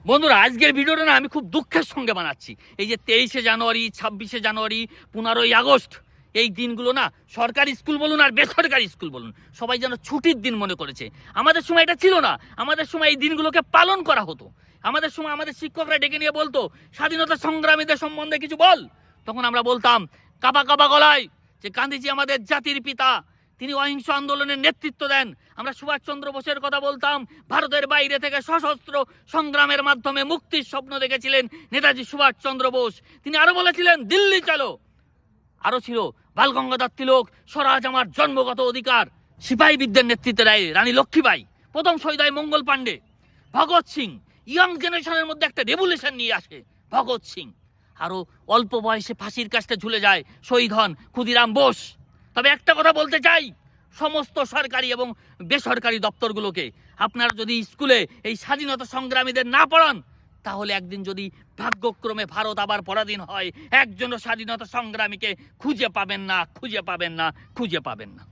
বন্ধুরা, আজকের ভিডিওটা না আমি খুব দুঃখের সঙ্গে বানাচ্ছি। এই যে 23শে জানুয়ারি, 26শে জানুয়ারি, 15ই আগস্ট, এই দিনগুলো না সরকারি স্কুল বলুন আর বেসরকারি স্কুল বলুন, সবাই যেন ছুটির দিন মনে করেছে। আমাদের সময় এটা ছিল না। আমাদের সময় এই দিনগুলোকে পালন করা হতো। আমাদের সময় আমাদের শিক্ষকরা ডেকে নিয়ে বলতো, স্বাধীনতা সংগ্রামীদের সম্বন্ধে কিছু বল। তখন আমরা বলতাম কাঁপা কাঁপা গলায় যে গান্ধীজি আমাদের জাতির পিতা, তিনি অহিংস আন্দোলনের নেতৃত্ব দেন। আমরা সুভাষচন্দ্র বোসের কথা বলতাম, ভারতের বাইরে থেকে সশস্ত্র সংগ্রামের মাধ্যমে মুক্তির স্বপ্ন দেখেছিলেন নেতাজি সুভাষচন্দ্র বোস। তিনি আরো বলেছিলেন দিল্লি চলো। আরো ছিল বাল গঙ্গাধর তিলক, স্বরাজ আমার জন্মগত অধিকার। সিপাহী বিদ্যার নেতৃত্বে দেয় রানী লক্ষ্মীবাই, প্রথম শহীদ হয় মঙ্গল পাণ্ডে। ভগৎ সিং ইয়াং জেনারেশনের মধ্যে একটা রেভলিউশন নিয়ে আসে ভগৎ সিং। আরো অল্প বয়সে ফাঁসির কাস্টে ঝুলে যায় শহীদ হন ক্ষুদিরাম বোস। তবে একটা কথা বলতে চাই, সমস্ত সরকারি এবং বেসরকারি দপ্তরগুলোকে আপনারা যদি স্কুলে এই স্বাধীনতা সংগ্রামীদের না পড়ান, তাহলে একদিন যদি ভাগ্যক্রমে ভারত আবার পরাধীন হয়, একজনও স্বাধীনতা সংগ্রামীকে খুঁজে পাবেন না, খুঁজে পাবেন না, খুঁজে পাবেন না।